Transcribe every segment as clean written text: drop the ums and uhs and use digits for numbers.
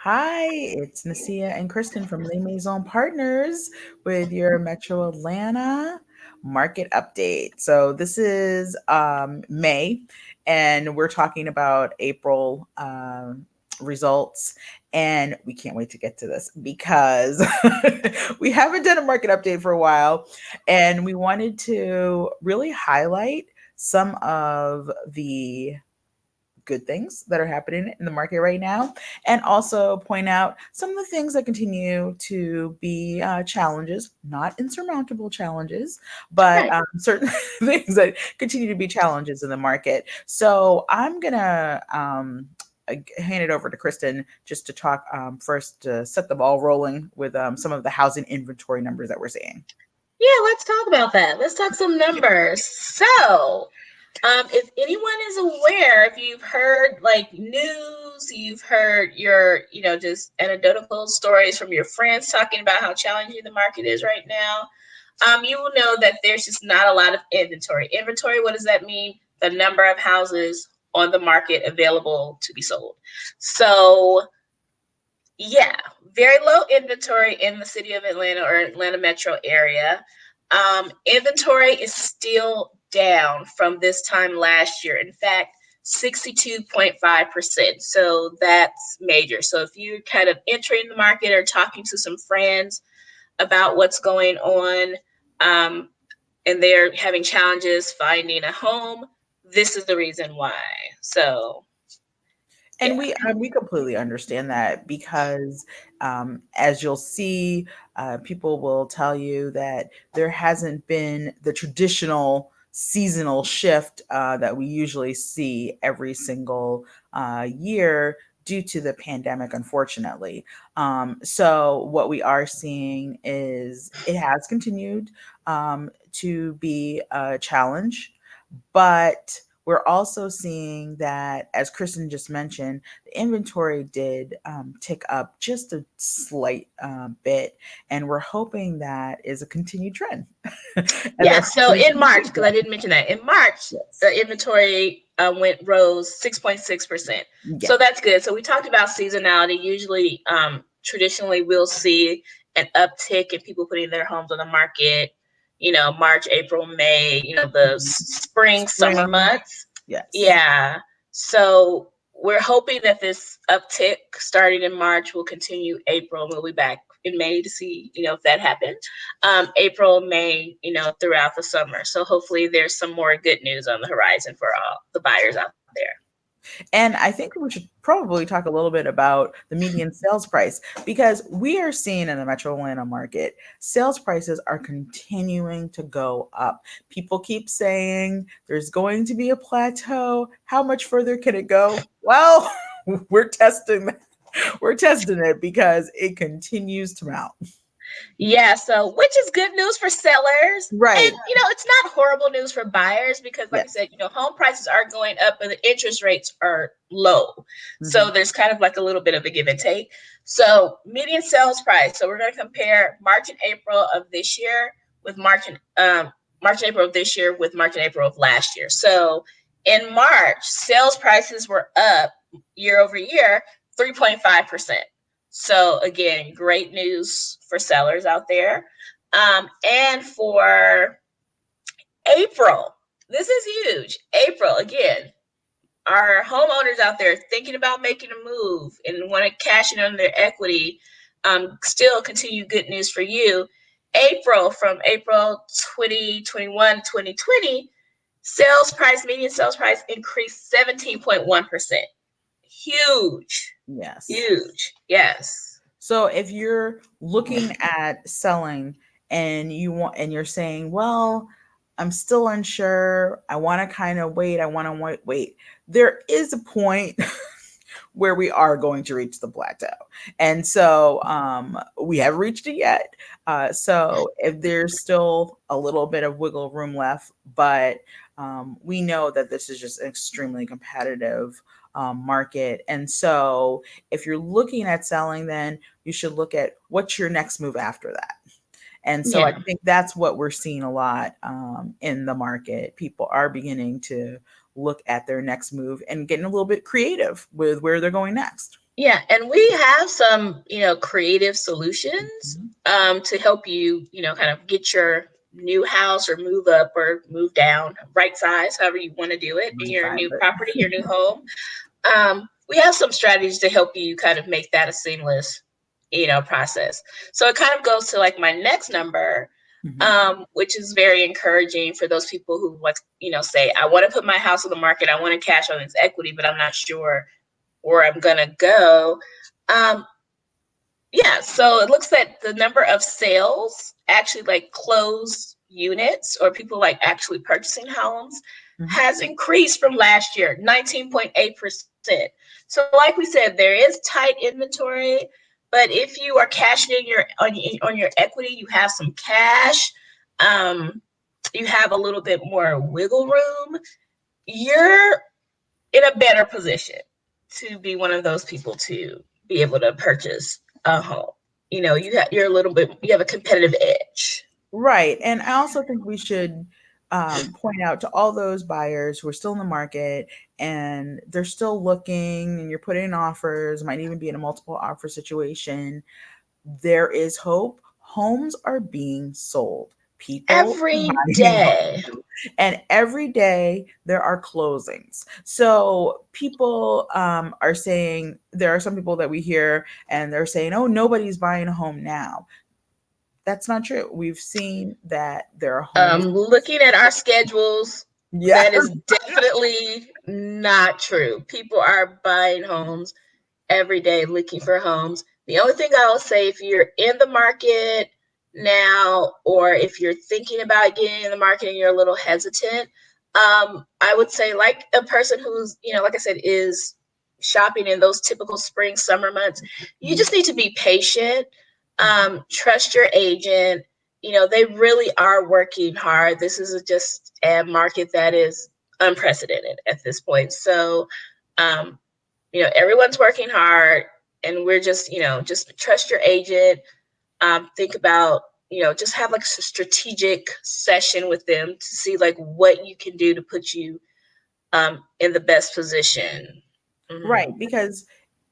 Hi, it's Nasya and Kristin from Maisons Partners with your Metro Atlanta market update. So this is May, and we're talking about April results, and we can't wait to get to this because we haven't done a market update for a while, and we wanted to really highlight some of the good things that are happening in the market right now, and also point out some of the things that continue to be challenges, not insurmountable challenges, but Right. certain things that continue to be challenges in the market. So I'm going to hand it over to Kristin just to talk first to set the ball rolling with some of the housing inventory numbers that we're seeing. Yeah, let's talk about that. Let's talk some numbers. If anyone is aware, if you've heard like news, you've heard just anecdotal stories from your friends talking about how challenging the market is right now, you will know that there's just not a lot of inventory. Inventory, what does that mean? The number of houses on the market available to be sold. So yeah, very low inventory in the city of Atlanta or Atlanta metro area. Inventory is still down from this time last year. In fact, 62.5%. So that's major. So if you're kind of entering the market or talking to some friends about what's going on, and they're having challenges finding a home, this is the reason why. So And yeah. we completely understand that because, as you'll see, people will tell you that there hasn't been the traditional seasonal shift that we usually see every single year due to the pandemic, unfortunately. So what we are seeing is it has continued to be a challenge, but we're also seeing that, as Kristen just mentioned, the inventory did tick up just a slight bit, and we're hoping that is a continued trend. And Yeah, they're so hoping in March, because I didn't mention that, in March, yes, the inventory rose 6.6%. yeah, So that's good. So we talked about seasonality. Usually, traditionally, we'll see an uptick in people putting their homes on the market, March, April, May, the mhm. spring, summer Spring, months. yes. Yeah. So we're hoping that this uptick starting in March will continue April. We'll be back in May to see, if that happened. April, May, throughout the summer. So hopefully there's some more good news on the horizon for all the buyers out there. And I think we should probably talk a little bit about the median sales price because we are seeing in the Metro Atlanta market, sales prices are continuing to go up. People keep saying there's going to be a plateau. How much further can it go? Well, we're testing that. We're testing it because it continues to mount. Yeah, so which is good news for sellers. And Right. it's not horrible news for buyers because like I Yes. said, home prices are going up and the interest rates are low. So Mhm. there's kind of like a little bit of a give and take. So median sales price. So we're going to compare March and April of this year with March and April of this year with March and April of last year. So in March, sales prices were up year over year 3.5%. So again, great news for sellers out there. And for April, this is huge. April, again, our homeowners out there thinking about making a move and want to cash in on their equity, still continue good news for you. April, from April 2021 2020, median sales price increased 17.1%. Huge, Yes. huge. Yes. So if you're looking at selling and you're saying, well, I'm still unsure. I want to kind of wait. I want to wait. There is a point where we are going to reach the plateau. And so we haven't reached it yet. So if there's still a little bit of wiggle room left, but we know that this is just an extremely competitive market. And so if you're looking at selling, then you should look at what's your next move after that. And so I Yeah. think that's what we're seeing a lot in the market. People are beginning to look at their next move and getting a little bit creative with where they're going next. Yeah, and we have some, creative solutions Mhm. to help you, kind of get your new house or move up or move down, right size, however you want to do it in Right your side new of it. property, your new home. We have some strategies to help you kind of make that a seamless, process. So it kind of goes to like my next number, Mhm. which is very encouraging for those people who like, say, I want to put my house on the market, I want to cash on this equity, but I'm not sure where I'm gonna go. Um, yeah, so it looks like the number of sales, actually like closed units or people like actually purchasing homes, Mhm. has increased from last year, 19.8%. So like we said, there is tight inventory, but if you are cashing in on your equity, you have some cash, um, you have a little bit more wiggle room, you're in a better position to be one of those people to be able to purchase a home. You're a little bit, you have a competitive edge. Right. And I also think we should point out to all those buyers who are still in the market and they're still looking and you're putting in offers, might even be in a multiple offer situation. There is hope. Homes are being sold. People are Every buying day. homes. And every day there are closings. So people are saying, there are some people that we hear and they're saying, oh, nobody's buying a home now. That's not true. We've seen that there are homes. Looking at our schedules, Yeah. that is definitely not true. People are buying homes every day, looking for homes. The only thing I will say, if you're in the market now, or if you're thinking about getting in the market and you're a little hesitant, I would say, like a person who's, like I said, is shopping in those typical spring, summer months, you just need to be patient. Trust your agent. They really are working hard. This is just a market that is unprecedented at this point. So, um, everyone's working hard, and we're just trust your agent. Think about, just have like a strategic session with them to see like what you can do to put you in the best position. Right. Mhm. Because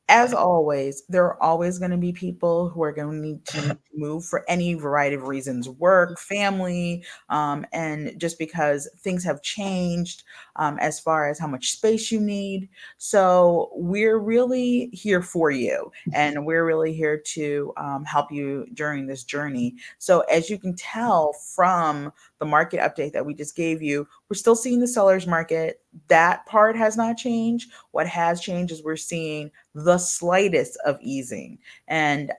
as always, there are always going to be people who are going to need to move for any variety of reasons, work, family, and just because things have changed as far as how much space you need. So we're really here for you, and we're really here to help you during this journey. So as you can tell from the market update that we just gave you, we're still seeing the seller's market. That part has not changed. What has changed is we're seeing the slightest of easing. And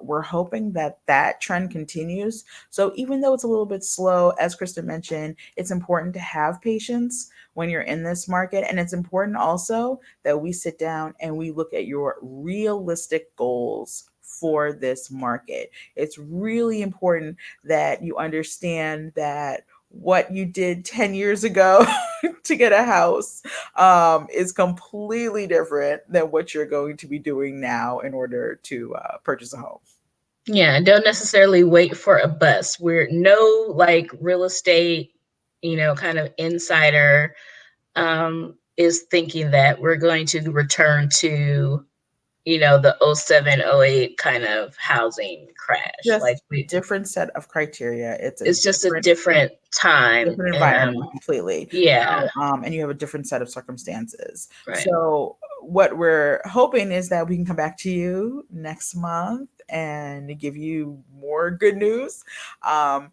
we're hoping that that trend continues. So even though it's a little bit slow, as Krista mentioned, it's important to have patience when you're in this market. And it's important also that we sit down and we look at your realistic goals for this market. It's really important that you understand that what you did 10 years ago to get a house is completely different than what you're going to be doing now in order to purchase a home. Yeah, don't necessarily wait for a bus. We're no like real estate, kind of insider is thinking that we're going to return to, the '07, '08 kind of housing crash. Just Like we different set of criteria. It's a It's just a different time. different environment completely. Yeah, So, and you have a different set of circumstances. right. So, what we're hoping is that we can come back to you next month and give you more good news. And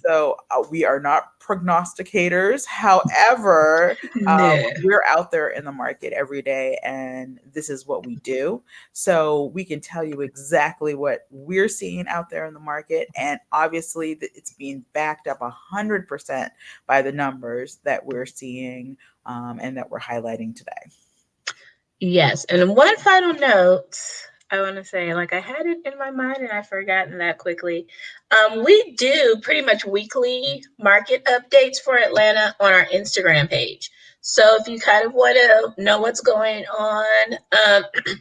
so, we are not prognosticators. However, No. we're out there in the market every day, and this is what we do. So we can tell you exactly what we're seeing out there in the market. And obviously, it's being backed up 100% by the numbers that we're seeing and that we're highlighting today. Yes, and one final note I want to say, like I had it in my mind and I've forgotten that quickly. We do pretty much weekly market updates for Atlanta on our Instagram page. So if you kind of want to know what's going on,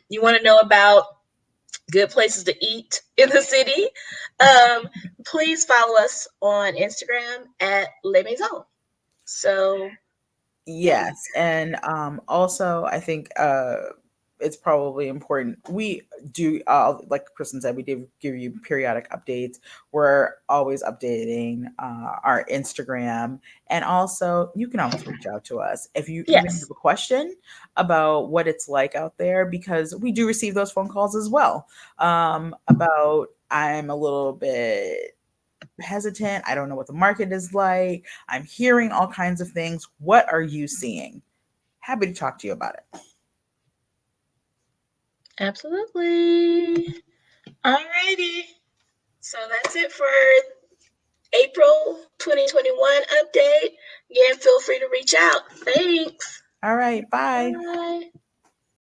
you want to know about good places to eat in the city, um, please follow us on Instagram at Les Maisons. So, yeah. Yes. And also, I think it's probably important. We do, like Kristen said, we do give you periodic updates. We're always updating our Instagram. And also, you can always reach out to us if you even Yes. have a question about what it's like out there, because we do receive those phone calls as well. About, I'm a little bit hesitant. I don't know what the market is like. I'm hearing all kinds of things. What are you seeing? Happy to talk to you about it. Absolutely. Alrighty. So that's it for April 2021 update. Again, feel free to reach out. Thanks. All right. Bye. Bye.